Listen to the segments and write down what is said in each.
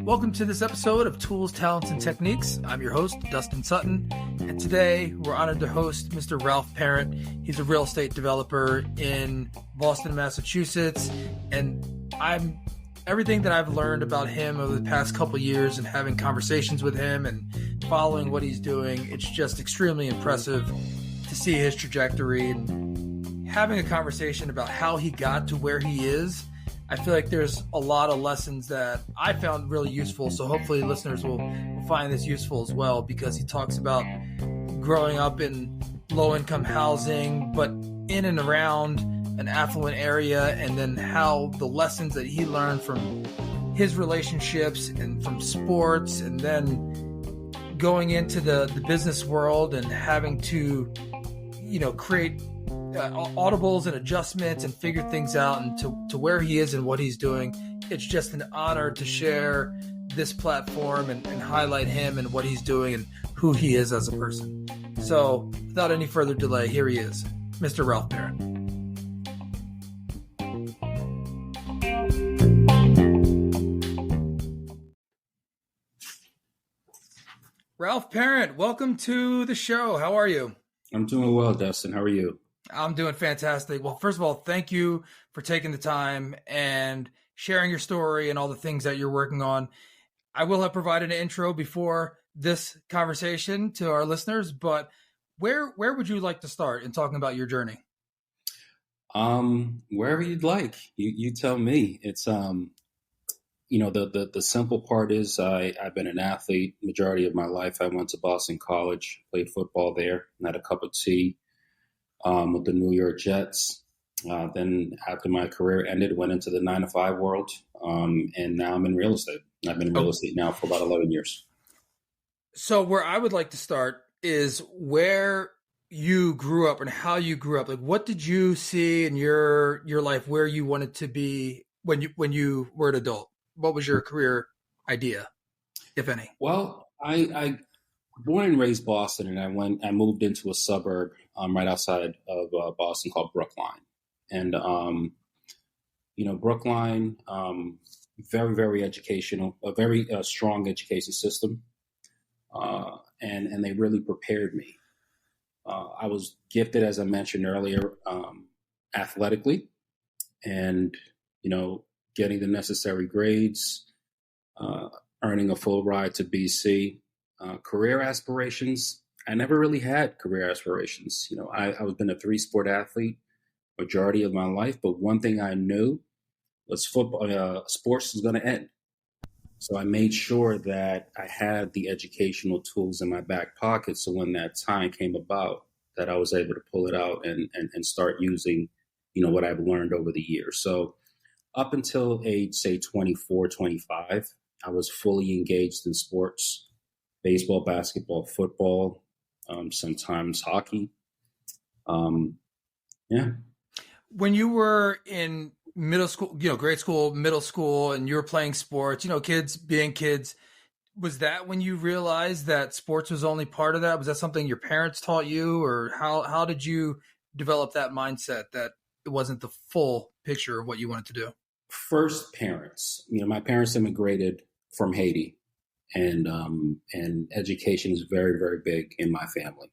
Welcome to this episode of Tools, Talents, and Techniques. I'm your host, Dustin Sutton, and today we're honored to host Mr. Ralph Parent. He's a real estate developer in Boston, Massachusetts, and everything that I've learned about him over the past couple of years and having conversations with him and following what he's doing, it's just extremely impressive to see his trajectory and having a conversation about how he got to where he is. I feel like there's a lot of lessons that I found really useful, so hopefully listeners will find this useful as well, because he talks about growing up in low-income housing, but in and around an affluent area, and then how the lessons that he learned from his relationships and from sports, and then going into the business world and having to, create audibles and adjustments and figure things out, and to where he is and what he's doing. It's just an honor to share this platform and highlight him and what he's doing and who he is as a person. So without any further delay, here he is, Mr. Ralph Parent. Ralph Parent, welcome to the show. How are you? I'm doing well, Dustin. How are you? I'm doing fantastic. Well, first of all, thank you for taking the time and sharing your story and all the things that you're working on. I will have provided an intro before this conversation to our listeners, but where would you like to start in talking about your journey? Wherever you'd like. You tell me. It's the simple part is I've been an athlete majority of my life. I went to Boston College, played football there, and had a cup of tea with the New York Jets. Then after my career ended, went into the 9-to-5 world, and now I'm in real estate. I've been in real estate now for about 11 years. So where I would like to start is where you grew up and how you grew up. Like, what did you see in your life where you wanted to be when you were an adult? What was your career idea, if any? Well, I born and raised Boston, and I moved into a suburb right outside of Boston called Brookline. And, Brookline, very, very educational, a very strong education system. And they really prepared me. I was gifted, as I mentioned earlier, athletically, and, getting the necessary grades, earning a full ride to BC. Career aspirations, I never really had career aspirations. I've been a 3-sport athlete majority of my life, but one thing I knew was football, sports was going to end. So I made sure that I had the educational tools in my back pocket, so when that time came about, that I was able to pull it out and start using, what I've learned over the years. So up until age, say, 24, 25, I was fully engaged in sports. Baseball, basketball, football, sometimes hockey. When you were in middle school, grade school, middle school, and you were playing sports, kids being kids, was that when you realized that sports was only part of that? Was that something your parents taught you, or how did you develop that mindset that it wasn't the full picture of what you wanted to do? First, parents. My parents immigrated from Haiti. And education is very, very big in my family.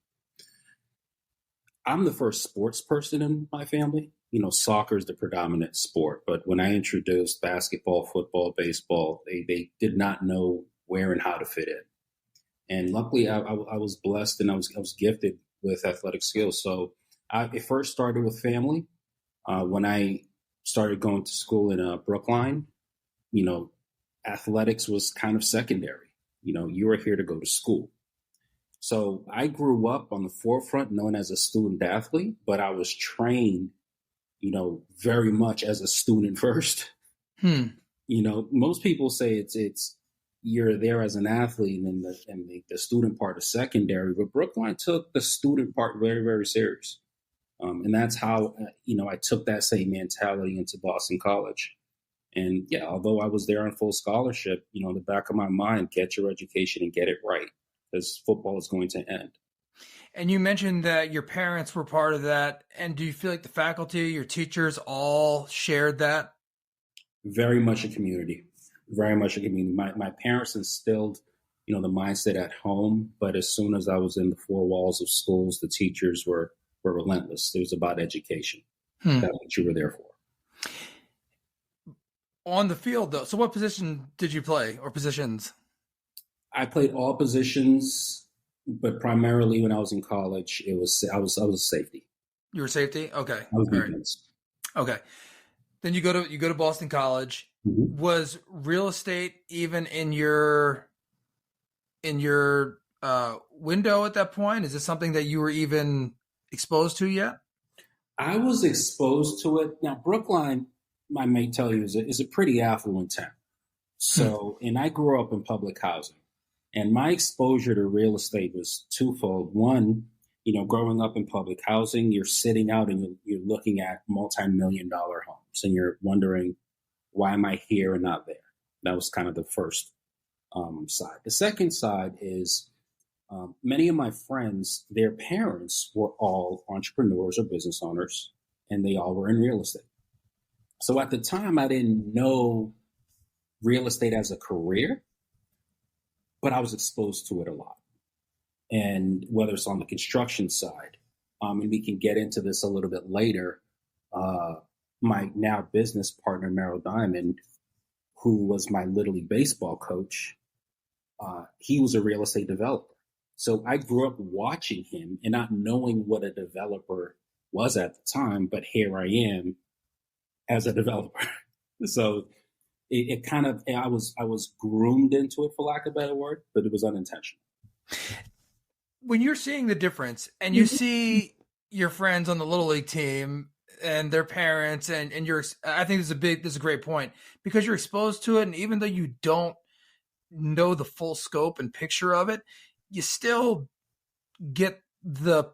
I'm the first sports person in my family. Soccer is the predominant sport. But when I introduced basketball, football, baseball, they did not know where and how to fit in. And luckily, I was blessed and I was gifted with athletic skills. So it first started with family. When I started going to school in Brookline, athletics was kind of secondary. You were here to go to school. So I grew up on the forefront known as a student athlete, but I was trained, very much as a student first. Most people say it's you're there as an athlete and the student part is secondary, but Brookline took the student part very, very serious. And that's how, I took that same mentality into Boston College. And yeah, although I was there on full scholarship, the back of my mind, get your education and get it right, because football is going to end. And you mentioned that your parents were part of that. And do you feel like the faculty, your teachers all shared that? Very much a community, very much a community. My parents instilled, the mindset at home, but as soon as I was in the four walls of schools, the teachers were relentless. It was about education. That's what you were there for. On the field, though, so what position did you play, or positions? I played all positions, but primarily when I was in college, I was a safety. You were safety? Okay. I was All right. defense. Okay. Then you go to Boston College. Mm-hmm. Was real estate even in your window at that point? Is this something that you were even exposed to yet? I was exposed to it. Now, Brookline, I may tell you, is a pretty affluent town. So, and I grew up in public housing, and my exposure to real estate was twofold. One, growing up in public housing, you're sitting out and you're looking at multi-million-dollar homes, and you're wondering, why am I here and not there? That was kind of the first side. The second side is many of my friends, their parents were all entrepreneurs or business owners, and they all were in real estate. So at the time, I didn't know real estate as a career, but I was exposed to it a lot. And whether it's on the construction side, and we can get into this a little bit later, my now business partner, Merrill Diamond, who was my Little League baseball coach, he was a real estate developer. So I grew up watching him and not knowing what a developer was at the time, but here I am as a developer. So it kind of, I was groomed into it, for lack of a better word, but it was unintentional. When you're seeing the difference and you see your friends on the Little League team and their parents and I think this is a great point, because you're exposed to it. And even though you don't know the full scope and picture of it, you still get the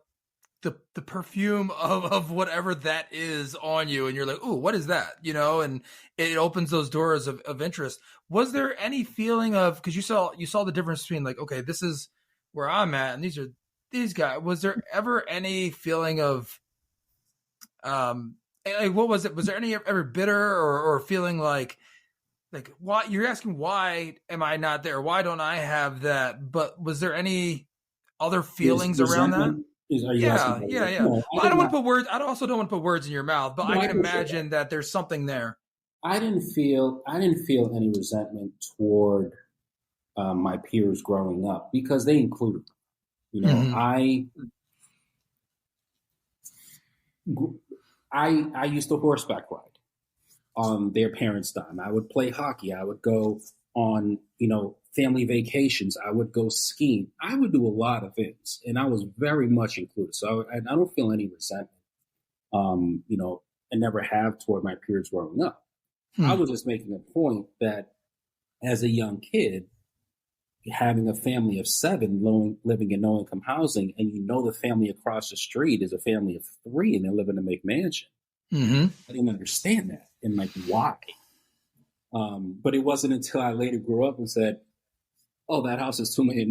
perfume of whatever that is on you. And you're like, ooh, what is that? And it opens those doors of interest. Was there any feeling of, because you saw the difference between like, okay, this is where I'm at and these are these guys. Was there ever any feeling of, what was it? Was there any ever bitter or feeling like why you're asking, why am I not there? Why don't I have that? But was there any other feelings around that? Yeah. No, I don't want to put words. I also don't want to put words in your mouth, but I can imagine that there's something there. I didn't feel any resentment toward my peers growing up because they included me. I used to horseback ride on their parents' dime. I would play hockey. I would go on, family vacations. I would go skiing. I would do a lot of things, and I was very much included. So I don't feel any resentment, and never have toward my peers growing up. I was just making a point that as a young kid, having a family of 7 living in low-income housing, and the family across the street is a family of 3 and they live in a McMansion. I didn't understand that and why. But it wasn't until I later grew up and said, oh, that house is $2 million.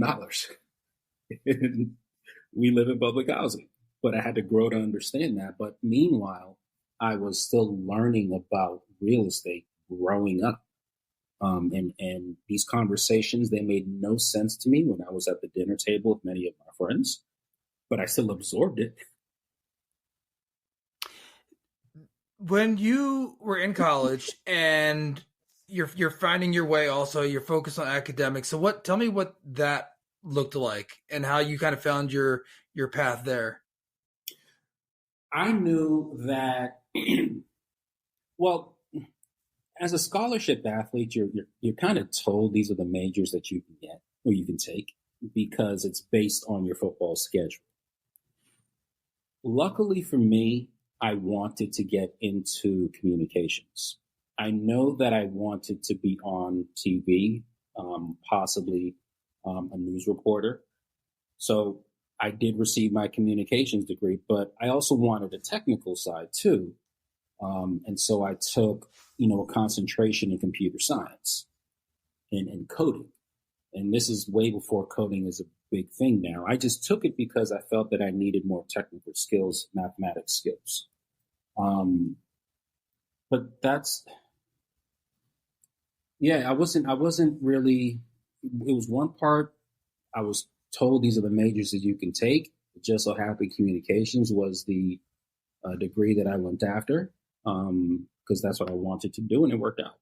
We live in public housing. But I had to grow to understand that. But meanwhile, I was still learning about real estate growing up. And these conversations, they made no sense to me when I was at the dinner table with many of my friends, but I still absorbed it. When you were in college and you're finding your way, also you're focused on academics. So tell me what that looked like and how you kind of found your path there. I knew that, well, as a scholarship athlete, you're kind of told these are the majors that you can get or you can take because it's based on your football schedule. Luckily for me, I wanted to get into communications. I know that I wanted to be on TV, possibly a news reporter. So I did receive my communications degree, but I also wanted a technical side too. And so I took, a concentration in computer science and coding. And this is way before coding is a big thing now. I just took it because I felt that I needed more technical skills, mathematics skills. But that's, yeah, I wasn't really, it was one part I was told these are the majors that you can take. It just so happened communications was the degree that I went after, because that's what I wanted to do, and it worked out.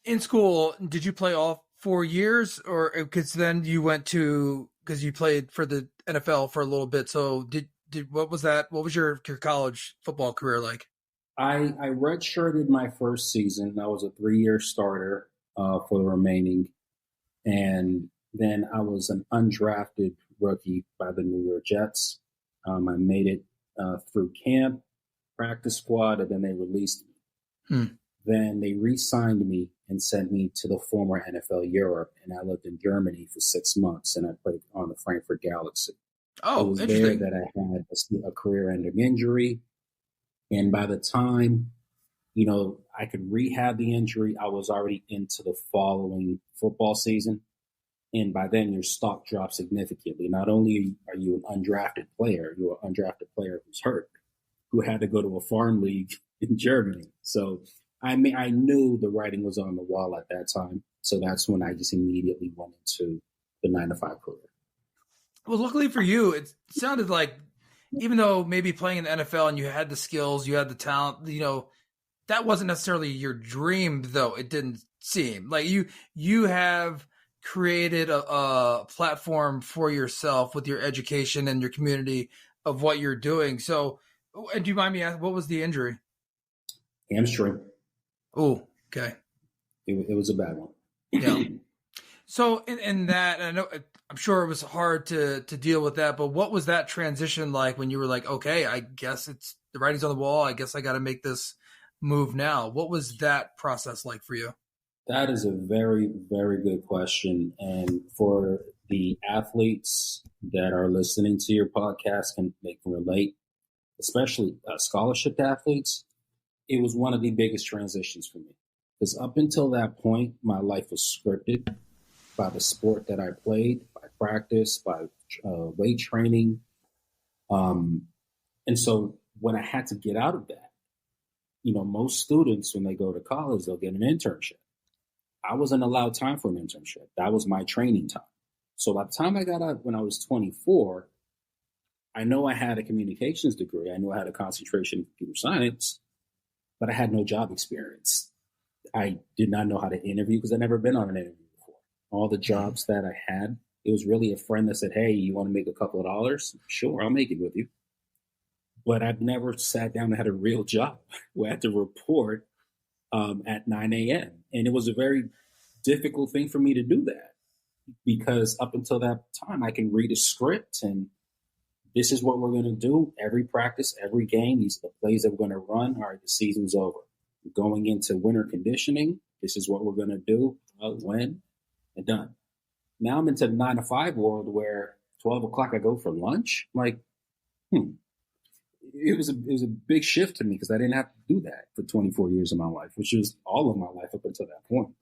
In school, did you play all 4 years, or because then you went to because you played for the NFL for a little bit? So did what was that? What was your college football career like? I redshirted my first season. I was a 3-year starter for the remaining, and then I was an undrafted rookie by the New York Jets. I made it through camp, practice squad, and then they released me. Then they re-signed me and sent me to the former NFL Europe, and I lived in Germany for 6 months, and I played on the Frankfurt Galaxy. Oh, it was interesting. there that I had a career-ending injury, and by the time I could rehab the injury, I was already into the following football season, and by then your stock dropped significantly. Not only are you an undrafted player, you're an undrafted player who's hurt, who had to go to a farm league in Germany. So I knew the writing was on the wall at that time. So that's when I just immediately went into the 9-to-5 career. Well, luckily for you, it sounded like even though maybe playing in the NFL and you had the skills, you had the talent, that wasn't necessarily your dream, though. It didn't seem like you have created a platform for yourself with your education and your community of what you're doing. So, and do you mind me asking, what was the injury? Hamstring. Oh, okay. It was a bad one. Yeah. So in that, and I'm sure it was hard to deal with that, but what was that transition like when you were like, okay, I guess it's the writing's on the wall. I guess I got to make this move now. What was that process like for you? That is a very, very good question. And for the athletes that are listening to your podcast, they can relate, especially scholarship athletes. It was one of the biggest transitions for me, because up until that point, my life was scripted by the sport that I played, by practice, by weight training. And so when I had to get out of that, most students, when they go to college, they'll get an internship. I wasn't allowed time for an internship. That was my training time. So by the time I got out when I was 24, I know I had a communications degree. I knew I had a concentration in computer science, but I had no job experience. I did not know how to interview because I'd never been on an interview before. All the jobs that I had, it was really a friend that said, hey, you want to make a couple of dollars? Sure, I'll make it with you. But I've never sat down and had a real job where I had to report at 9 a.m. And it was a very difficult thing for me to do that, because up until that time, I can read a script and this is what we're going to do. Every practice, every game, these are the plays that we're going to run. All right, the season's over. We're going into winter conditioning. This is what we're going to do, when, and done. Now I'm into the 9-to-5 world where 12 o'clock I go for lunch. I'm like, It was a big shift to me because I didn't have to do that for 24 years of my life, which is all of my life up until that point.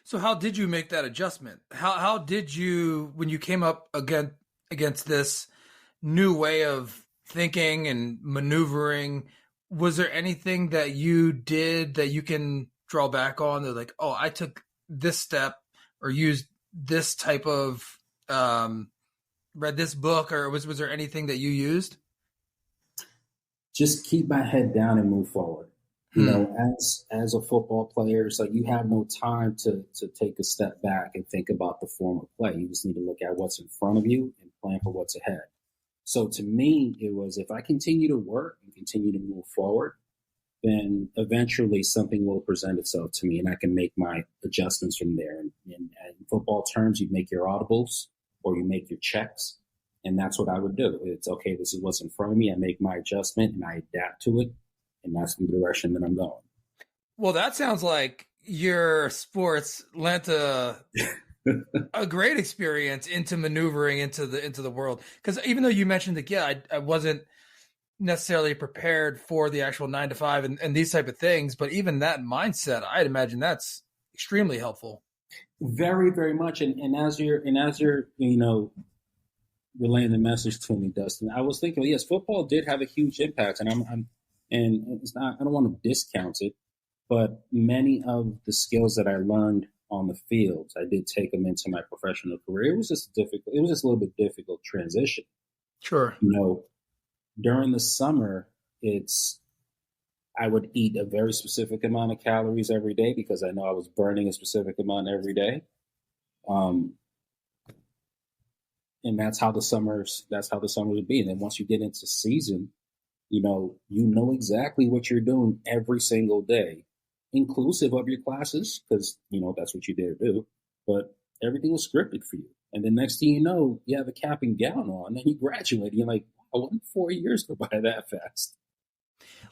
So how did you make that adjustment? How did you, when you came up against this new way of thinking and maneuvering, was there anything that you did that you can draw back on? They're like, oh, I took this step or used this type of, read this book, or was there anything that you used? Just keep my head down and move forward. As a football player, it's like you have no time to take a step back and think about the form of play. You just need to look at what's in front of you and plan for what's ahead. So to me, it was, if I continue to work and continue to move forward, then eventually something will present itself to me and I can make my adjustments from there. And in football terms, you make your audibles or you make your checks. And that's what I would do. It's okay, this is what's in front of me. I make my adjustment and I adapt to it. And that's the direction that I'm going. Well, that sounds like your sports lent a great experience into maneuvering into the world. Because even though you mentioned that, I wasn't necessarily prepared for the actual 9-to-5 and these type of things, but even that mindset, I'd imagine that's extremely helpful. Very, very much. And as you're, relaying the message to me, Dustin, I was thinking, yes, football did have a huge impact, and and it's not. I don't want to discount it, but many of the skills that I learned on the field, I did take them into my professional career. It was just difficult. It was just a little bit difficult transition. Sure. You know, during the summer, it's I would eat a very specific amount of calories every day because I know I was burning a specific amount every day. Um, and that's how the summers would be. And then once you get into season, you know exactly what you're doing every single day, inclusive of your classes, because that's what you dare do. But everything was scripted for you. And then next thing you know, you have a cap and gown on, and you graduate. And you're like, wow, 4 years go by that fast.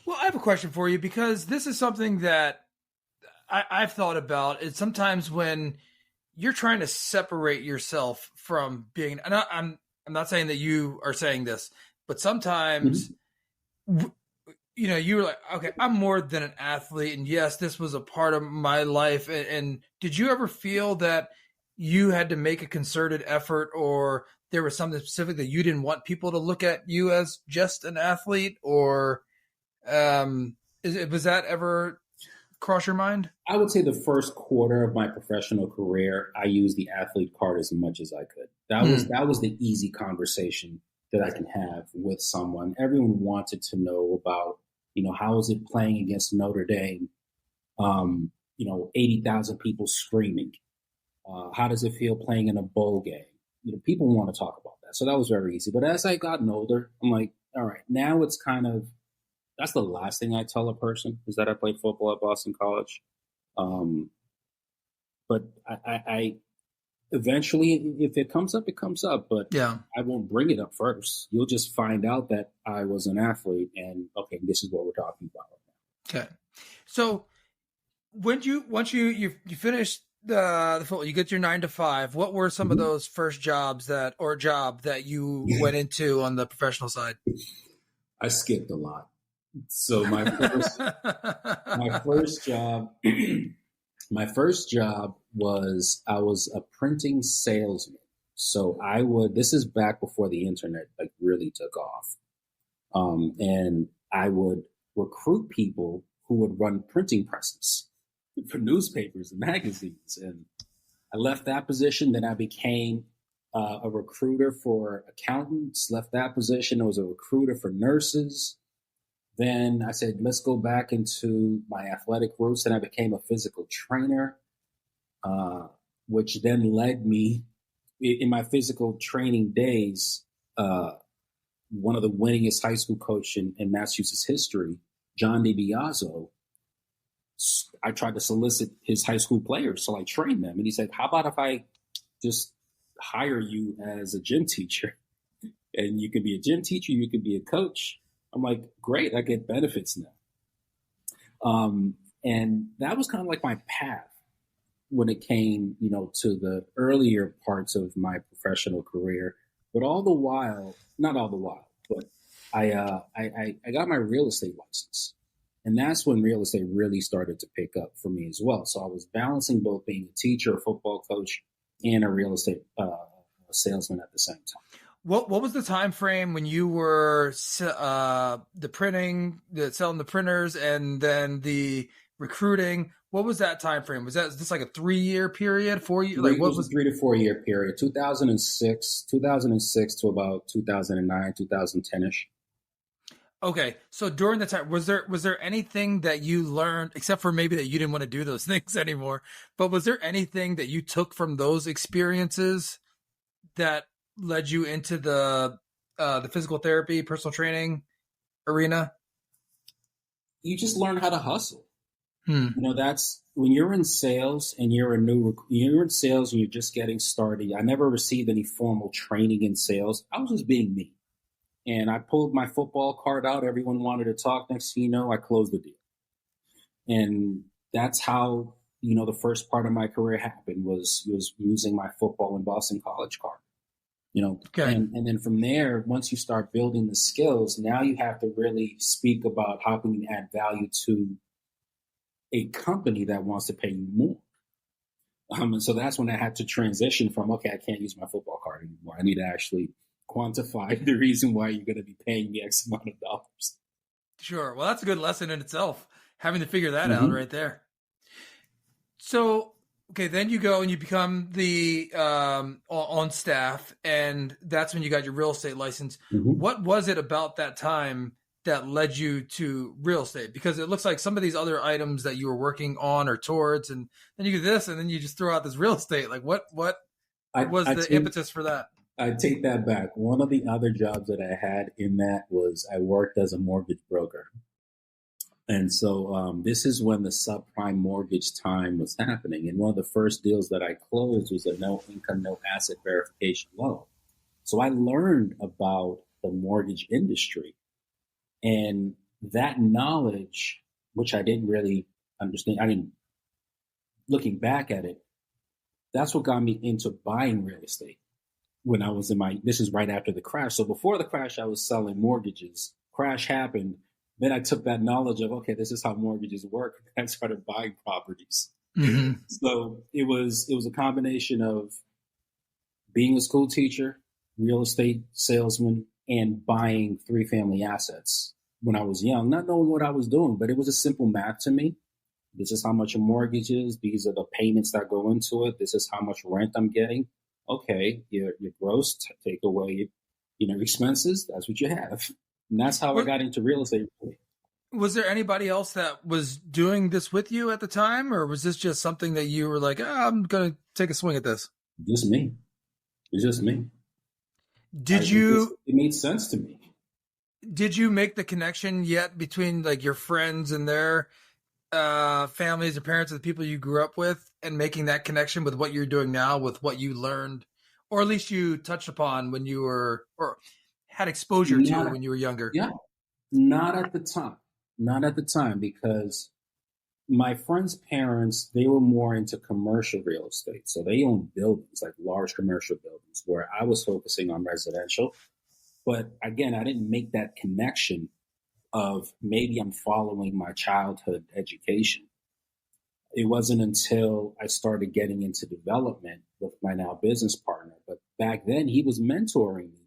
Well, I have a question for you because this is something that I've thought about. It's sometimes when you're trying to separate yourself from being, and I'm not saying that you are saying this, but sometimes, Mm-hmm. you were like, okay, I'm more than an athlete. And yes, this was a part of my life. And did you ever feel that you had to make a concerted effort, or there was something specific that you didn't want people to look at you as just an athlete? Or was that ever cross your mind? I would say the first quarter of my professional career, I used the athlete card as much as I could. That was the easy conversation that I can have with someone. Everyone wanted to know about, how is it playing against Notre Dame? 80,000 people screaming. How does it feel playing in a bowl game? People want to talk about that. So that was very easy. But as I gotten older, I'm like, all right, now it's kind of, that's the last thing I tell a person is that I played football at Boston College. But I eventually, if it comes up, it comes up. But Yeah. I won't bring it up first. You'll just find out that I was an athlete, and okay, this is what we're talking about right Okay. So once you finish the football, you get your 9 to 5. What were some of now. those first jobs job that you went into on the professional side? I skipped a lot. So my first job, my first job was I was a printing salesman. So this is back before the internet like really took off. And I would recruit people who would run printing presses for newspapers and magazines. And I left that position. Then I became a recruiter for accountants, left that position. I was a recruiter for nurses. Then I said, let's go back into my athletic roots. And I became a physical trainer, which then led me in my physical training days. One of the winningest high school coach in Massachusetts history, John DiBiase, I tried to solicit his high school players. So I trained them. And he said, how about if I just hire you as a gym teacher? And you can be a gym teacher, you can be a coach. I'm like, great, I get benefits now. And that was kind of like my path when it came, to the earlier parts of my professional career. But all the while, not all the while, but I got my real estate license. And that's when real estate really started to pick up for me as well. So I was balancing both being a teacher, a football coach, and a real estate salesman at the same time. What was the time frame when you were the printing, selling the printers, and then the recruiting? What was that time frame? Was this like a 3-year period, 4 years? Like what was 3 to 4 year period? 2006 to about 2009, 2010ish. Okay, so during the time, was there anything that you learned, except for maybe that you didn't want to do those things anymore? But was there anything that you took from those experiences that led you into the physical therapy, personal training arena? You just learn how to hustle. That's when you're in sales and you're in sales and you're just getting started. I never received any formal training in sales. I was just being me. And I pulled my football card out. Everyone wanted to talk. Next thing you know, I closed the deal. And that's how, the first part of my career happened was using my football and Boston College card. Okay. And then from there, once you start building the skills, now you have to really speak about how can you add value to a company that wants to pay you more. And so that's when I had to transition from, okay, I can't use my football card anymore. I need to actually quantify the reason why you're going to be paying me X amount of dollars. Sure. Well, that's a good lesson in itself, having to figure that out Mm-hmm. right there. So, okay, then you go and you become the on staff, and that's when you got your real estate license. Mm-hmm. What was it about that time that led you to real estate? Because it looks like some of these other items that you were working on or towards, and then you do this, and then you just throw out this real estate. Like, what was the impetus for that? I take that back. One of the other jobs that I had in that was I worked as a mortgage broker. And so this is when the subprime mortgage time was happening. And one of the first deals that I closed was a no income, no asset verification loan. So I learned about the mortgage industry, and that knowledge, which I didn't really understand. I mean, looking back at it, that's what got me into buying real estate when I was this is right after the crash. So before the crash, I was selling mortgages. Crash happened. Then I took that knowledge of, okay, this is how mortgages work, and started buying properties. Mm-hmm. So it was a combination of being a school teacher, real estate salesman, and buying 3-family assets when I was young, not knowing what I was doing, but it was a simple math to me. This is how much a mortgage is. These are the payments that go into it. This is how much rent I'm getting. Okay, your gross, take away, expenses. That's what you have. And that's how I got into real estate. Was there anybody else that was doing this with you at the time, or was this just something that you were like, I'm going to take a swing at this? Just me. It's just me. It made sense to me. Did you make the connection yet between like your friends and their families or parents of the people you grew up with, and making that connection with what you're doing now with what you learned, or at least you touched upon when you were, or had exposure to when you were younger? Yeah, not at the time, because my friends' parents, they were more into commercial real estate. So they owned buildings, like large commercial buildings, where I was focusing on residential. But again, I didn't make that connection of maybe I'm following my childhood education. It wasn't until I started getting into development with my now business partner. But back then, he was mentoring me.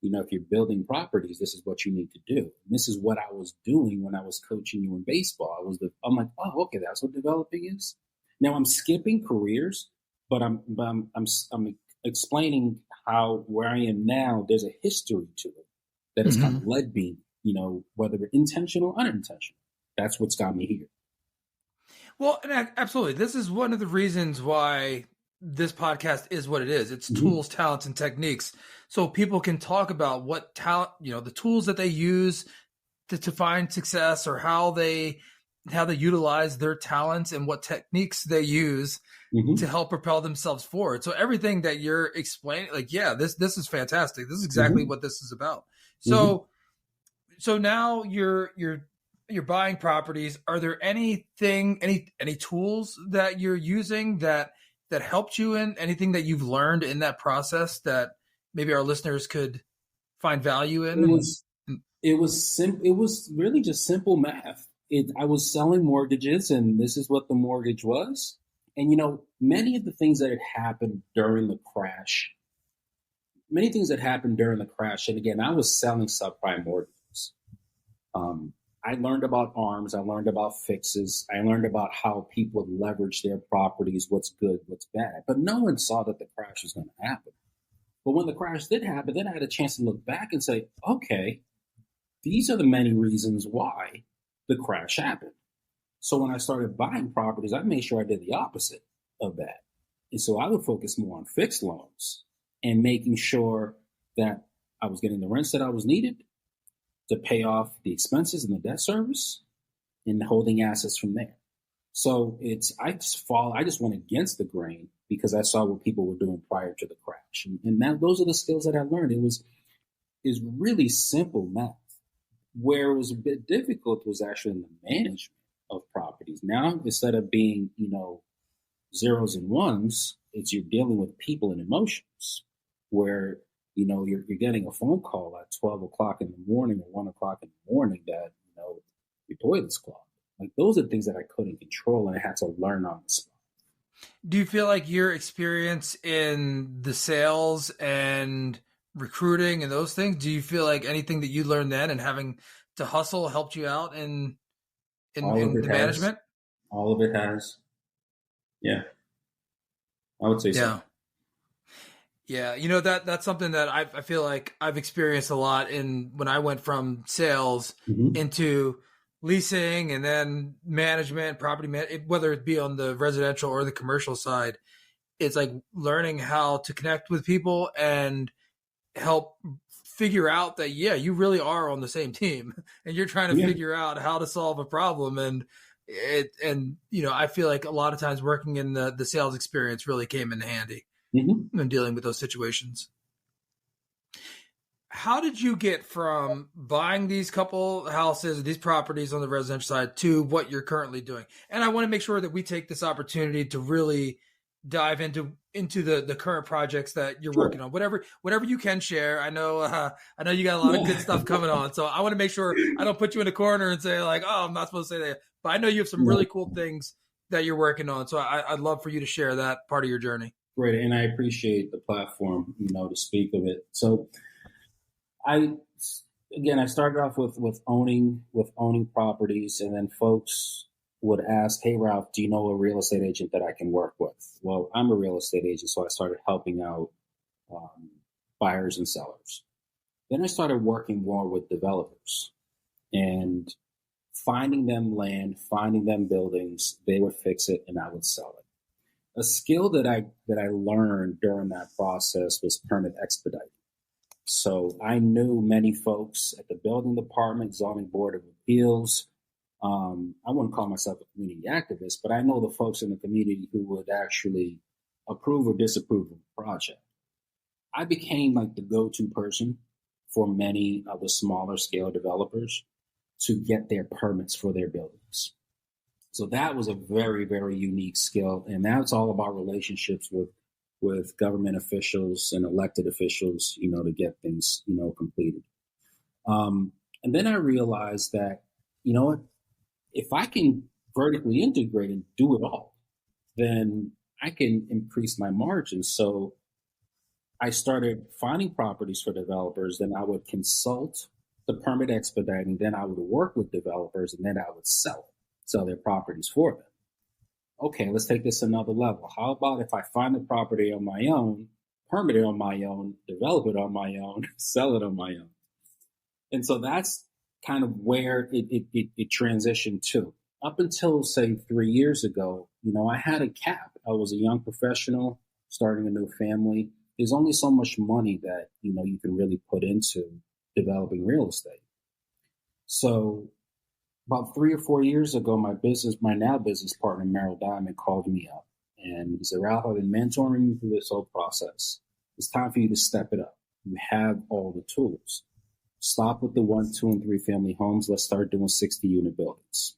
If you're building properties, this is what you need to do. And this is what I was doing when I was coaching you in baseball. I'm like, oh, okay, that's what developing is. Now I'm skipping careers, but I'm explaining how where I am now, there's a history to it that has kind of led me, whether intentional or unintentional. That's what's got me here. Well, absolutely. This is one of the reasons why this podcast is what it is. It's tools, talents, and techniques. So people can talk about what talent, the tools that they use to find success, or how they utilize their talents, and what techniques they use to help propel themselves forward. So everything that you're explaining, like, yeah, this is fantastic. This is exactly what this is about. So now you're buying properties. Are there any tools that you're using that helped you in anything that you've learned in that process that maybe our listeners could find value in? It was really just simple math. I was selling mortgages, and this is what the mortgage was. And, many of the things that had happened during the crash, and again, I was selling subprime mortgages. I learned about ARMs. I learned about fixes. I learned about how people leverage their properties, what's good, what's bad. But no one saw that the crash was going to happen. But when the crash did happen, then I had a chance to look back and say, okay, these are the many reasons why the crash happened. So when I started buying properties, I made sure I did the opposite of that. And so I would focus more on fixed loans and making sure that I was getting the rents that I was needed to pay off the expenses and the debt service, and holding assets from there. So I just went against the grain because I saw what people were doing prior to the crash. And those are the skills that I learned. Is really simple math. Where it was a bit difficult was actually in the management of properties. Now, instead of being, zeros and ones, you're dealing with people and emotions, where you're getting a phone call at 12 o'clock in the morning or 1 o'clock in the morning that, your toilet's clogged. Like, those are things that I couldn't control, and I had to learn on the spot. Do you feel like your experience in the sales and recruiting and those things, do you feel like anything that you learned then and having to hustle helped you out All of in it the has. management? All of it has. Yeah, I would say so. Yeah. Yeah, that's something that I feel like I've experienced a lot in when I went from sales Hmm. into leasing and then management, whether it be on the residential or the commercial side. It's like learning how to connect with people and help figure out that you really are on the same team and you're trying to Yeah. figure out how to solve a problem. I feel like a lot of times working in the sales experience really came in handy Hmm. when dealing with those situations. How did you get from buying these couple houses, these properties on the residential side to what you're currently doing? And I want to make sure that we take this opportunity to really dive into the current projects that you're Sure. working on. Whatever you can share. I know you got a lot of good Yeah. stuff coming on, so I want to make sure I don't put you in a corner and say like, oh, I'm not supposed to say that. But I know you have some No, really cool things that you're working on, so I'd love for you to share that part of your journey. great, and I appreciate the platform, to speak of it. So I, again, I started off with owning properties, and then folks would ask, "Hey, Ralph, do you know a real estate agent that I can work with?" Well, I'm a real estate agent, so I started helping out um, buyers and sellers. Then I started working more with developers and finding them land, finding them buildings. They would fix it, and I would sell it. A skill that I learned during that process was permit expediting. So I knew many folks at the building department, zoning board of appeals. I wouldn't call myself a community activist, but I know the folks in the community who would actually approve or disapprove of the project. I became like the go-to person for many of the smaller scale developers to get their permits for their buildings. So that was a very, very unique skill. And that's all about relationships with government officials and elected officials, to get things, completed. Um, and then I realized that, you know what, if I can vertically integrate and do it all, then I can increase my margins. So I started finding properties for developers. Then I would consult the permit expediting. Then I would work with developers, and then I would sell their properties for them. Okay, let's take this another level. How about if I find the property on my own, permit it on my own, develop it on my own, sell it on my own? And so that's kind of where it transitioned to. Up until, say, 3 years ago, I had a cap. I was a young professional starting a new family. There's only so much money that, you can really put into developing real estate. So about 3 or 4 years ago, my now business partner, Merrill Diamond, called me up and he said, "Ralph, I've been mentoring you through this whole process. It's time for you to step it up. You have all the tools. Stop with the 1, 2, and 3 family homes. Let's start doing 60-unit buildings."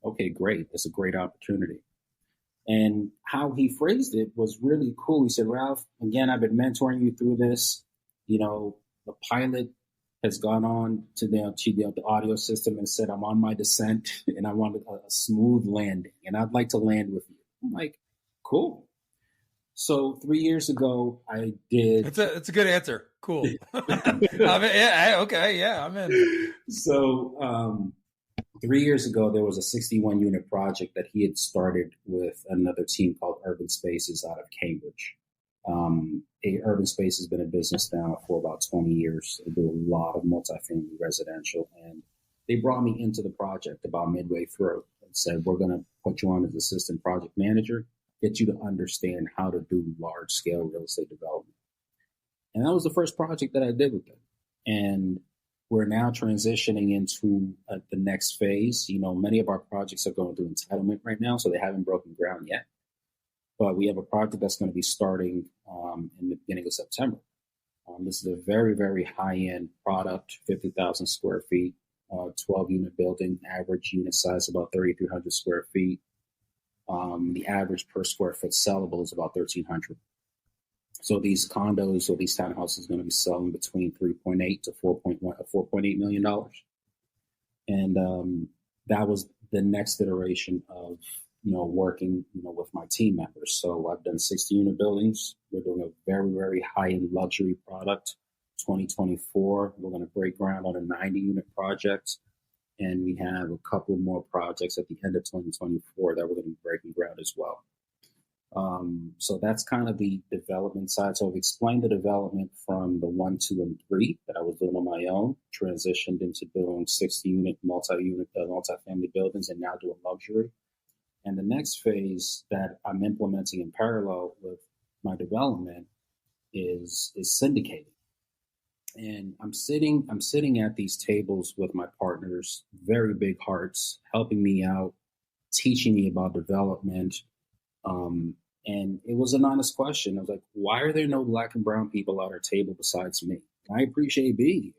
Okay, great. That's a great opportunity. And how he phrased it was really cool. He said, "Ralph, again, I've been mentoring you through this. The pilot has gone on to the audio system and said, I'm on my descent and I want a smooth landing and I'd like to land with you." I'm like, cool. So 3 years ago, I did. It's a good answer. Cool. I mean, yeah. Okay. Yeah. I'm in. So 3 years ago, there was a 61 unit project that he had started with another team called Urban Spaces out of Cambridge. Urban Space has been in business now for about 20 years. They do a lot of multifamily residential, and they brought me into the project about midway through and said, "We're going to put you on as assistant project manager, get you to understand how to do large scale real estate development." And that was the first project that I did with them. And we're now transitioning into the next phase. Many of our projects are going through entitlement right now, so they haven't broken ground yet. But we have a project that's going to be starting in the beginning of September. This is a very, very high-end product, 50,000 square feet, 12-unit building, average unit size about 3,300 square feet. The average per square foot sellable is about 1,300. So these condos or these townhouses are going to be selling between 3.8 to 4.8 million dollars. And that was the next iteration of working, with my team members. So I've done 60 unit buildings. We're doing a very, very high end luxury product. 2024, we're going to break ground on a 90 unit project. And we have a couple more projects at the end of 2024 that we're going to be breaking ground as well. So that's kind of the development side. So I've explained the development from the 1, 2, and 3 that I was doing on my own, transitioned into doing 60-unit, multi-family buildings, and now doing luxury. And the next phase that I'm implementing in parallel with my development is syndicating. And I'm sitting at these tables with my partners, very big hearts, helping me out, teaching me about development. And it was an honest question. I was like, why are there no Black and brown people at our table besides me? I appreciate being here,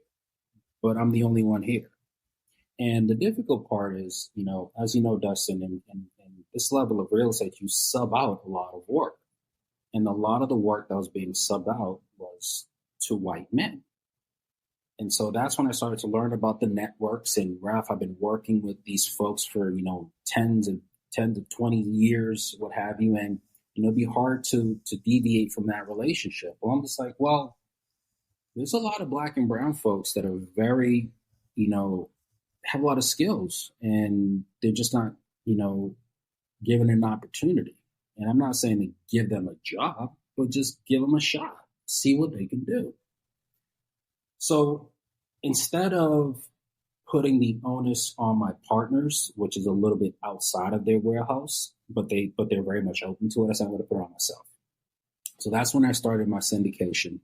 but I'm the only one here. And the difficult part is, as you know, Dustin, in this level of real estate, you sub out a lot of work. And a lot of the work that was being subbed out was to white men. And so that's when I started to learn about the networks. And Ralph, I've been working with these folks for, 10 to 20 years, what have you. And, it'd be hard to deviate from that relationship. Well, I'm just like, well, there's a lot of Black and brown folks that are very, have a lot of skills, and they're just not, given an opportunity. And I'm not saying to give them a job, but just give them a shot, see what they can do. So instead of putting the onus on my partners, which is a little bit outside of their warehouse, but they're very much open to it, I said I'm going to put it on myself. So that's when I started my syndication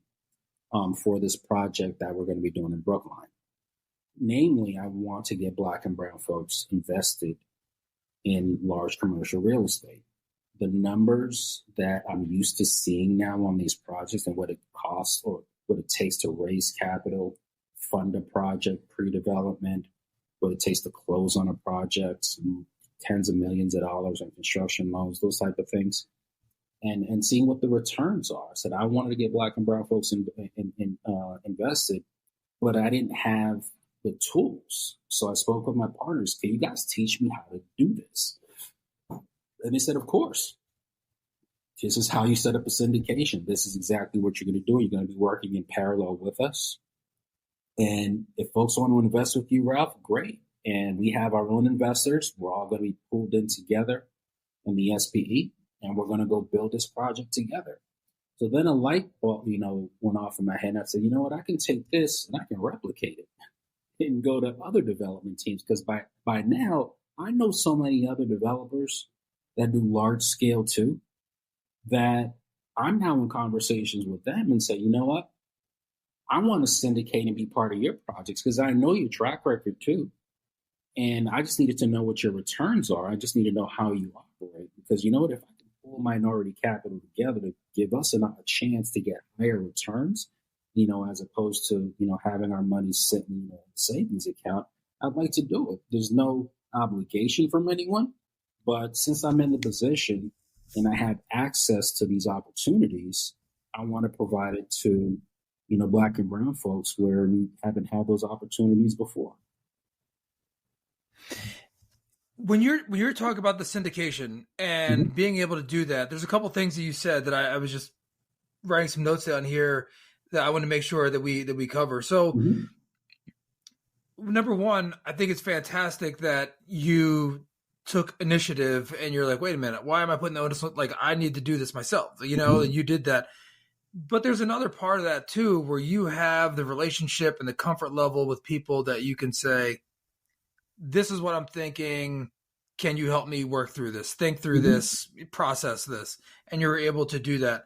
for this project that we're going to be doing in Brookline. Namely, I want to get Black and brown folks invested in large commercial real estate. The numbers that I'm used to seeing now on these projects and what it costs or what it takes to raise capital, fund a project, pre-development, what it takes to close on a project, tens of millions of dollars in construction loans, those type of things, and seeing what the returns are. I said I wanted to get Black and brown folks invested, but I didn't have the tools. So I spoke with my partners. Can you guys teach me how to do this? And they said, of course. This is how you set up a syndication. This is exactly what you're going to do. You're going to be working in parallel with us. And if folks want to invest with you, Ralph, great. And we have our own investors. We're all going to be pulled in together in the SPE, and we're going to go build this project together. So then a light bulb, went off in my head. And I said, you know what? I can take this and I can replicate it and go to other development teams. Because by now, I know so many other developers that do large scale too, that I'm now in conversations with them and say, you know what? I want to syndicate and be part of your projects because I know your track record too. And I just needed to know what your returns are. I just need to know how you operate. Because you know what? If I can pull minority capital together to give us a chance to get higher returns, as opposed to, having our money sitting in a savings account, I'd like to do it. There's no obligation from anyone. But since I'm in the position and I have access to these opportunities, I want to provide it to, Black and brown folks where we haven't had those opportunities before. When you're talking about the syndication and being able to do that, there's a couple things that you said that I was just writing some notes down here that I want to make sure that we cover. So number one, I think it's fantastic that you took initiative and you're like, wait a minute, why am I putting the onus? Like, I need to do this myself, and you did that. But there's another part of that too, where you have the relationship and the comfort level with people that you can say, this is what I'm thinking. Can you help me work through this, think through this, process this? And you're able to do that.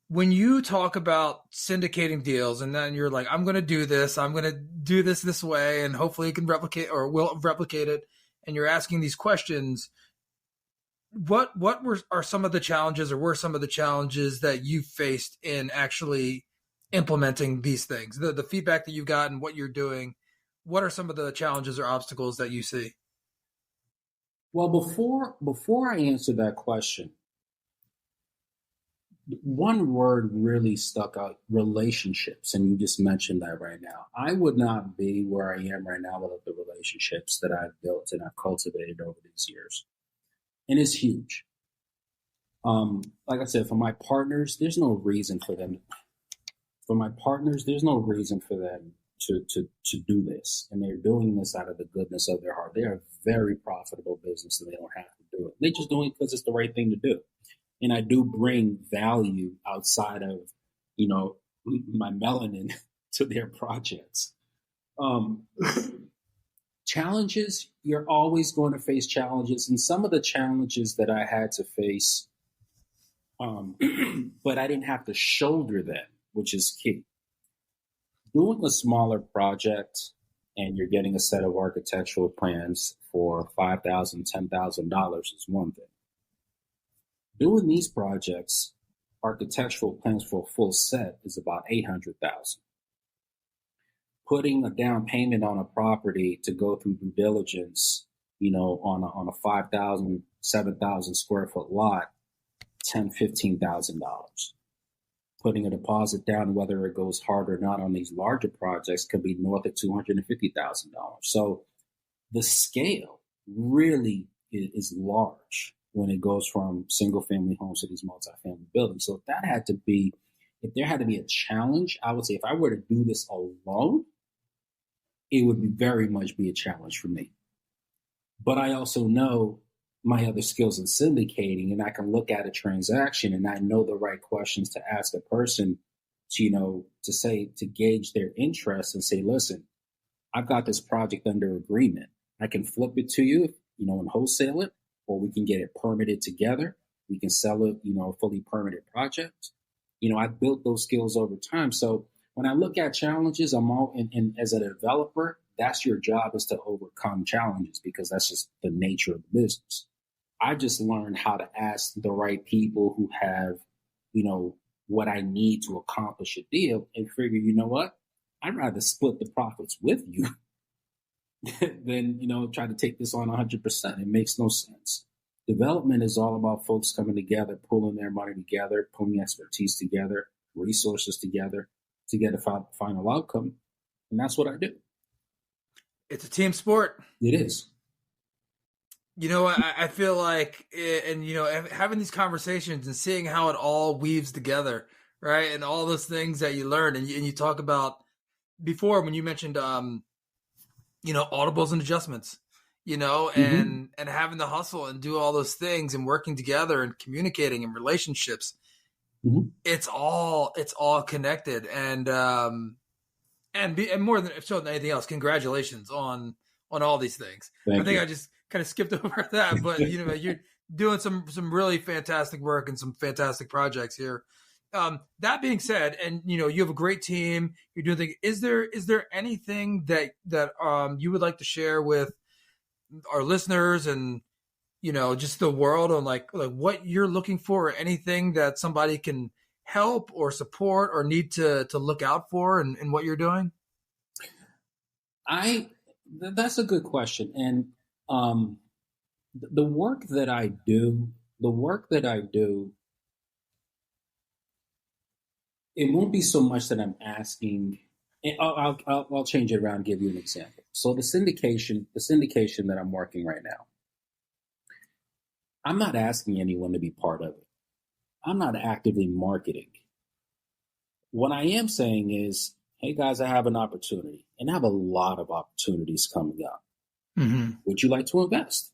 When you talk about syndicating deals and then you're like, I'm going to do this this way, and hopefully you can replicate or will replicate it. And you're asking these questions, what are some of the challenges, or were some of the challenges that you faced in actually implementing these things? The feedback that you've gotten, what you're doing, what are some of the challenges or obstacles that you see? Well, before I answer that question, one word really stuck out: relationships. And you just mentioned that right now. I would not be where I am right now without the relationships that I've built and I've cultivated over these years. and it's huge. Like I said, for my partners, there's no reason for them. For my partners, there's no reason for them to do this, and they're doing this out of the goodness of their heart. They are a very profitable business, and they don't have to do it. They're just doing it because it's the right thing to do. And I do bring value outside of, my melanin to their projects. Challenges, you're always going to face challenges, and some of the challenges that I had to face, but I didn't have to shoulder them, which is key. Doing a smaller project and you're getting a set of architectural plans for $5,000, $10,000 is one thing. Doing these projects, architectural plans for a full set is about $800,000. Putting a down payment on a property to go through due diligence, on a 5,000, 7,000 square foot lot, $10,000, $15,000. Putting a deposit down, whether it goes hard or not on these larger projects, could be north of $250,000. So the scale really is large when it goes from single family homes to these multifamily buildings. So if there had to be a challenge, I would say if I were to do this alone, it would very much be a challenge for me. But I also know my other skills in syndicating, and I can look at a transaction and I know the right questions to ask a person to gauge their interest and say, listen, I've got this project under agreement. I can flip it to you, and wholesale it, or we can get it permitted together. We can sell it, a fully permitted project. I built those skills over time. So when I look at challenges, and as a developer, that's your job, is to overcome challenges, because that's just the nature of the business. I just learned how to ask the right people who have, what I need to accomplish a deal, and figure, what? I'd rather split the profits with you than, try to take this on 100%. It makes no sense. Development is all about folks coming together, pulling their money together, pulling expertise together, resources together to get a final outcome. And that's what I do. It's a team sport. It is. I feel like, having these conversations and seeing how it all weaves together, right? And all those things that you learn, and you talk about before when you mentioned, audibles and adjustments, and having the hustle and do all those things and working together and communicating and relationships. Mm-hmm. It's all connected, and more than anything else, congratulations on all these things. Thank you. I just kind of skipped over that, but you're doing some really fantastic work and some fantastic projects here. That being said, and you have a great team, you're doing things. Is there anything that you would like to share with our listeners and just the world on like what you're looking for, or anything that somebody can help or support or need to look out for in what you're doing? That's a good question. And the work that I do, it won't be so much that I'm asking. I'll change it around and give you an example. So the syndication that I'm working right now, I'm not asking anyone to be part of it. I'm not actively marketing. What I am saying is, hey guys, I have an opportunity, and I have a lot of opportunities coming up. Mm-hmm. Would you like to invest?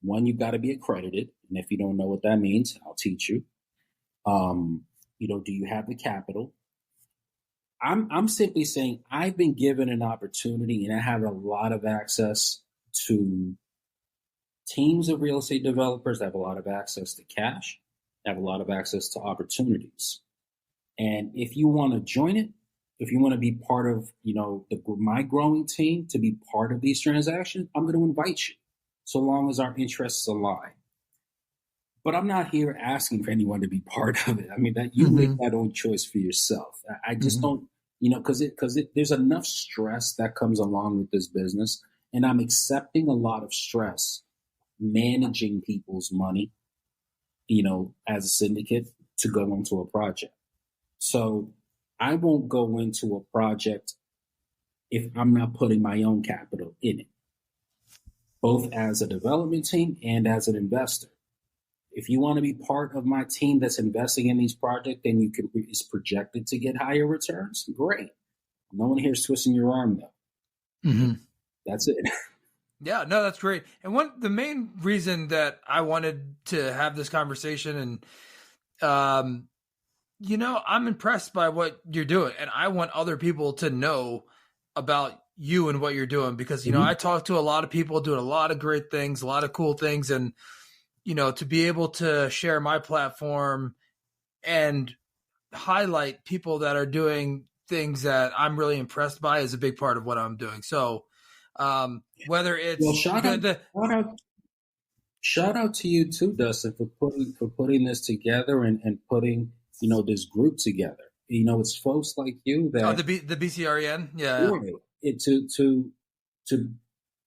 One, you've got to be accredited. And if you don't know what that means, I'll teach you. Do you have the capital? I'm simply saying I've been given an opportunity, and I have a lot of access to teams of real estate developers. I have a lot of access to cash. I have a lot of access to opportunities. And if you want to join it, if you want to be part of, my growing team, to be part of these transactions, I'm going to invite you, so long as our interests align. But I'm not here asking for anyone to be part of it. I mean, that you make that own choice for yourself. I just don't, because there's enough stress that comes along with this business, and I'm accepting a lot of stress managing people's money, as a syndicate, to go into a project. So I won't go into a project if I'm not putting my own capital in it. both as a development team and as an investor. If you want to be part of my team that's investing in these projects, then it's projected to get higher returns. Great. No one here is twisting your arm though. Mm-hmm. That's it. Yeah, no, that's great. And the main reason that I wanted to have this conversation, and I'm impressed by what you're doing, and I want other people to know about you and what you're doing, because I talk to a lot of people doing a lot of great things, a lot of cool things, and to be able to share my platform and highlight people that are doing things that I'm really impressed by is a big part of what I'm doing. So whether it's shout out to you too, Dustin, for putting this together and putting this group together. It's folks like you that the BCREN, yeah. To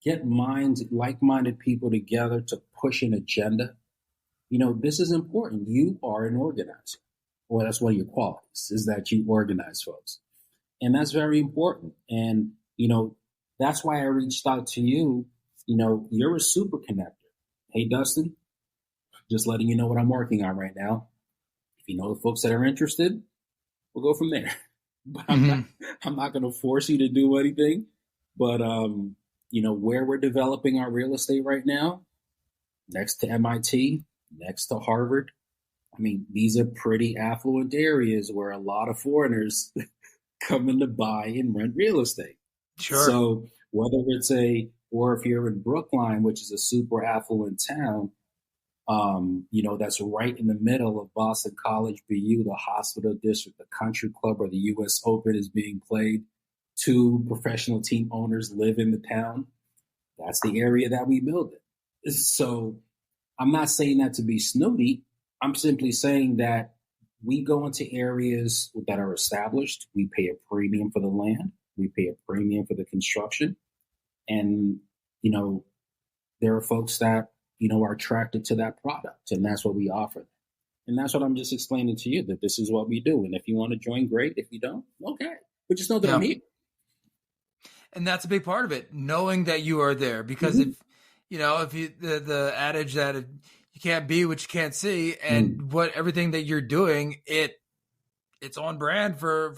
get like-minded people together to push an agenda. This is important. You are an organizer. Well, that's one of your qualities, is that you organize folks. And that's very important. And, that's why I reached out to you. You're a super connector. Hey, Dustin, just letting you know what I'm working on right now. If you know the folks that are interested, we'll go from there. But I'm not going to force you to do anything. But, where we're developing our real estate right now, next to MIT, next to Harvard. I mean, these are pretty affluent areas where a lot of foreigners come in to buy and rent real estate. Sure. So whether or if you're in Brookline, which is a super affluent town, that's right in the middle of Boston College, BU, the hospital district, the country club, or the U.S. Open is being played. 2 professional team owners live in the town. That's the area that we build it. So I'm not saying that to be snooty. I'm simply saying that we go into areas that are established. We pay a premium for the land. We pay a premium for the construction. And, there are folks that, are attracted to that product. And that's what we offer them. And that's what I'm just explaining to you, that this is what we do. And if you want to join, great. If you don't, okay. But just know that I'm here. And that's a big part of it, knowing that you are there. Because if you the adage that you can't be what you can't see, and everything that you're doing, it's on brand for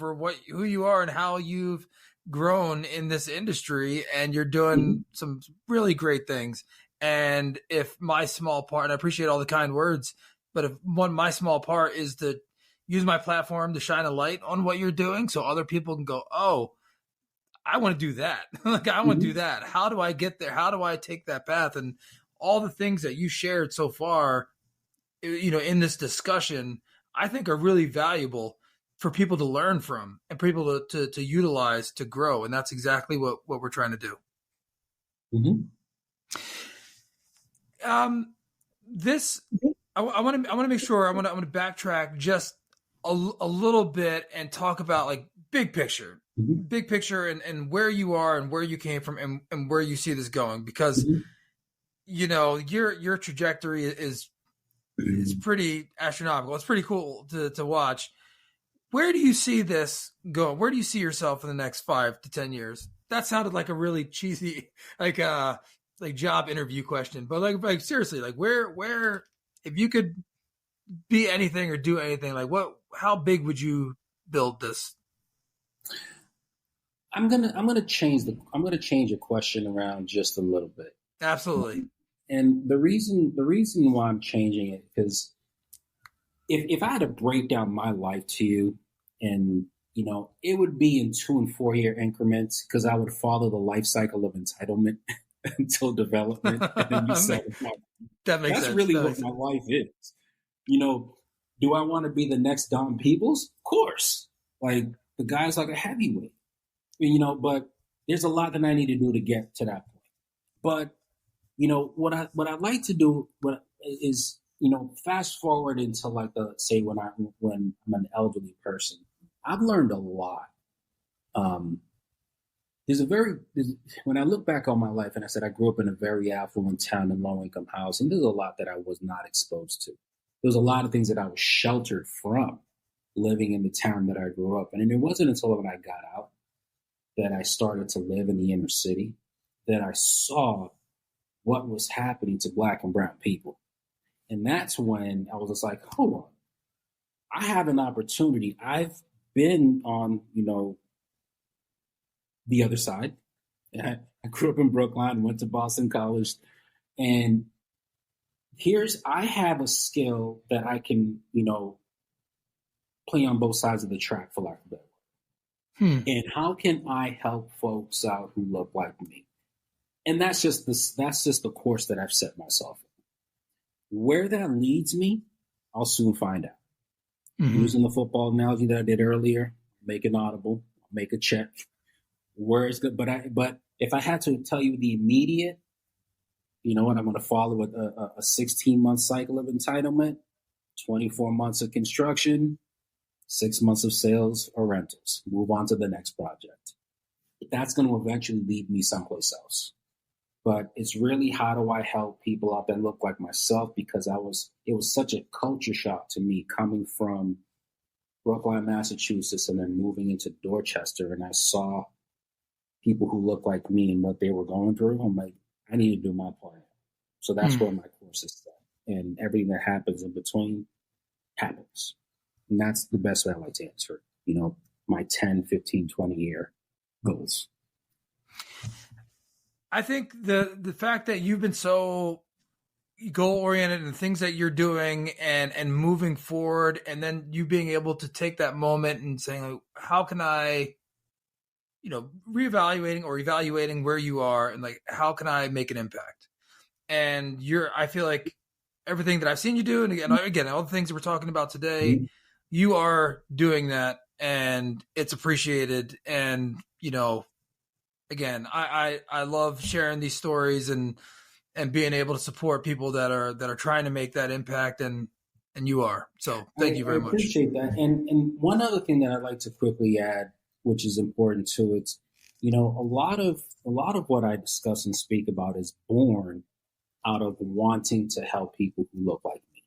who you are and how you've grown in this industry, and you're doing some really great things. And if my small part, and I appreciate all the kind words, but if my small part is to use my platform to shine a light on what you're doing, so other people can go, oh, I want to do that. I want to do that. How do I get there? How do I take that path? And all the things that you shared so far, in this discussion, I think are really valuable for people to learn from and people to utilize to grow. And that's exactly what we're trying to do. I want to make sure I'm going to backtrack just a little bit and talk about like big picture and where you are and where you came from and where you see this going, because your trajectory is pretty astronomical. It's pretty cool to watch. Where do you see this going? Where do you see yourself in the next 5 to 10 years? That sounded like a really cheesy, like job interview question, but like seriously, like where, if you could be anything or do anything, like how big would you build this? I'm gonna change a question around just a little bit. Absolutely. And the reason why I'm changing it, because if I had to break down my life to you, and it would be in 2 and 4 year increments, because I would follow the life cycle of entitlement until development, and then you sell the property. That makes sense. That's really what my life is. Do I want to be the next Don Peebles? Of course. Like, the guy's like a heavyweight. But there's a lot that I need to do to get to that point. But what I'd like to do is fast forward into like when I'm an elderly person. I've learned a lot. When I look back on my life, and I said I grew up in a very affluent town in low income housing, there's a lot that I was not exposed to. There's a lot of things that I was sheltered from living in the town that I grew up in. And it wasn't until when I got out that I started to live in the inner city that I saw what was happening to Black and brown people. And that's when I was just like, hold on, I have an opportunity. I've been on, the other side. I grew up in Brookline, went to Boston College, and I have a skill that I can, play on both sides of the track, for lack of a better word. And how can I help folks out who look like me? And that's just the course that I've set myself in. Where that leads me, I'll soon find out. Using the football analogy that I did earlier, make an audible, make a check. Where it's good, but if I had to tell you the immediate, I'm going to follow a 16-month cycle of entitlement, 24 months of construction, 6 months of sales or rentals. Move on to the next project. That's going to eventually lead me someplace else. But it's really, how do I help people out that look like myself? Because it was such a culture shock to me coming from Brookline, Massachusetts, and then moving into Dorchester, and I saw people who look like me and what they were going through. I'm like, I need to do my plan. So that's where my course is set. And everything that happens in between happens. And that's the best way I like to answer, my 10, 15, 20-year goals. I think the fact that you've been so goal-oriented and the things that you're doing and moving forward, and then you being able to take that moment and saying, how can I, reevaluating or evaluating where you are and like, how can I make an impact? And I feel like everything that I've seen you do, and again, all the things that we're talking about today, you are doing that, and it's appreciated. And, again, I love sharing these stories and being able to support people that are trying to make that impact, and you are. So thank you very much. I appreciate that. And one other thing that I'd like to quickly add, which is important too, it's, a lot of what I discuss and speak about is born out of wanting to help people who look like me.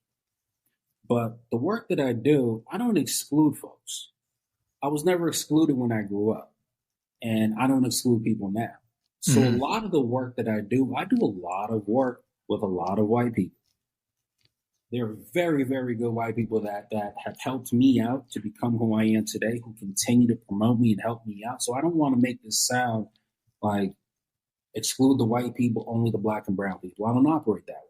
But the work that I do, I don't exclude folks. I was never excluded when I grew up, and I don't exclude people now. So a lot of the work that I do a lot of work with a lot of white people. They're very, very good white people that have helped me out to become who I am today, who continue to promote me and help me out. So I don't want to make this sound like exclude the white people, only the Black and brown people. I don't operate that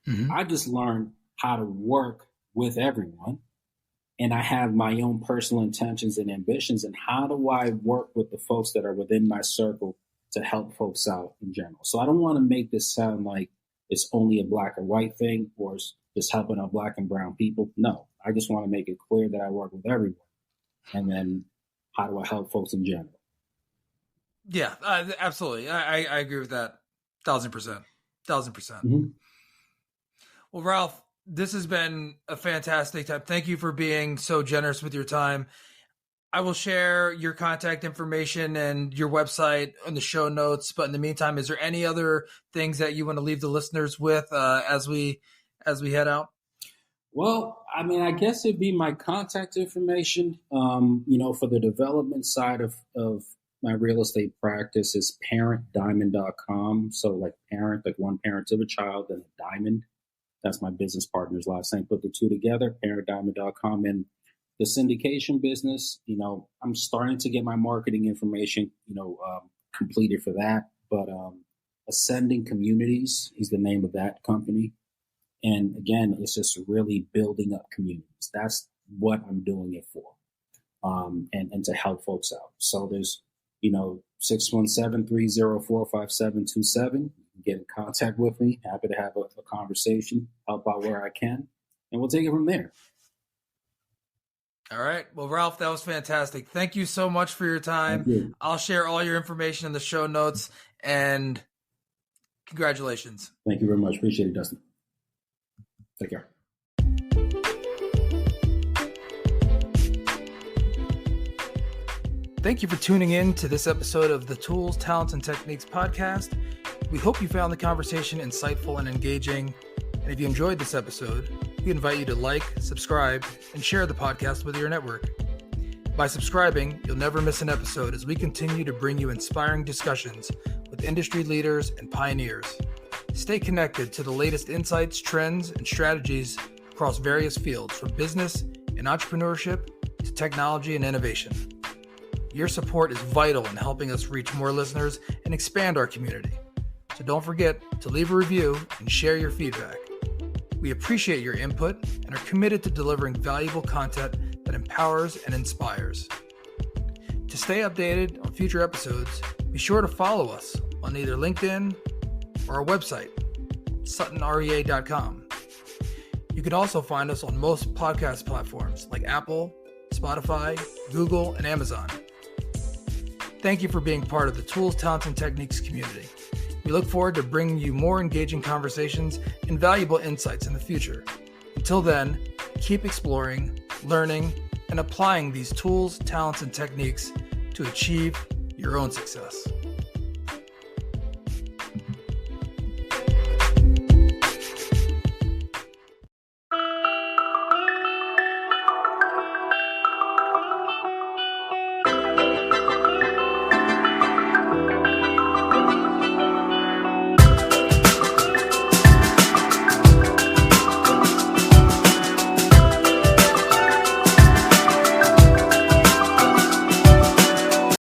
way. I just learned how to work with everyone. And I have my own personal intentions and ambitions. And how do I work with the folks that are within my circle to help folks out in general? So I don't want to make this sound like it's only a Black or white thing, or it's just helping out Black and brown people. No, I just want to make it clear that I work with everyone. And then how do I help folks in general? Yeah, absolutely. I agree with that. 1,000%. 1,000%. Well, Ralph, this has been a fantastic time. Thank you for being so generous with your time. I will share your contact information and your website in the show notes. But in the meantime, is there any other things that you want to leave the listeners with as we head out? Well, I mean, I guess it'd be my contact information. For the development side of my real estate practice is parentdiamond.com. So like parent, like one parent of a child, and a diamond. That's my business partner's last name. Put the two together, parentdiamond.com. And the syndication business, I'm starting to get my marketing information, completed for that. But Ascending Communities is the name of that company. And again, it's just really building up communities. That's what I'm doing it for, and to help folks out. So there's, 617-304-5727. Get in contact with me. Happy to have a conversation, help out where I can, and we'll take it from there. All right. Well, Ralph, that was fantastic. Thank you so much for your time. You. I'll share all your information in the show notes, and congratulations. Thank you very much. Appreciate it, Dustin. Take care. Thank you for tuning in to this episode of the Tools, Talents, and Techniques podcast. We hope you found the conversation insightful and engaging. And if you enjoyed this episode, we invite you to like, subscribe, and share the podcast with your network. By subscribing, you'll never miss an episode as we continue to bring you inspiring discussions with industry leaders and pioneers. Stay connected to the latest insights, trends, and strategies across various fields, from business and entrepreneurship to technology and innovation. Your support is vital in helping us reach more listeners and expand our community. So don't forget to leave a review and share your feedback. We appreciate your input and are committed to delivering valuable content that empowers and inspires. To stay updated on future episodes, be sure to follow us on either LinkedIn or our website, suttonrea.com. You can also find us on most podcast platforms like Apple, Spotify, Google, and Amazon. Thank you for being part of the Tools, Talents, and Techniques community. We look forward to bringing you more engaging conversations and valuable insights in the future. Until then, keep exploring, learning, and applying these tools, talents, and techniques to achieve your own success.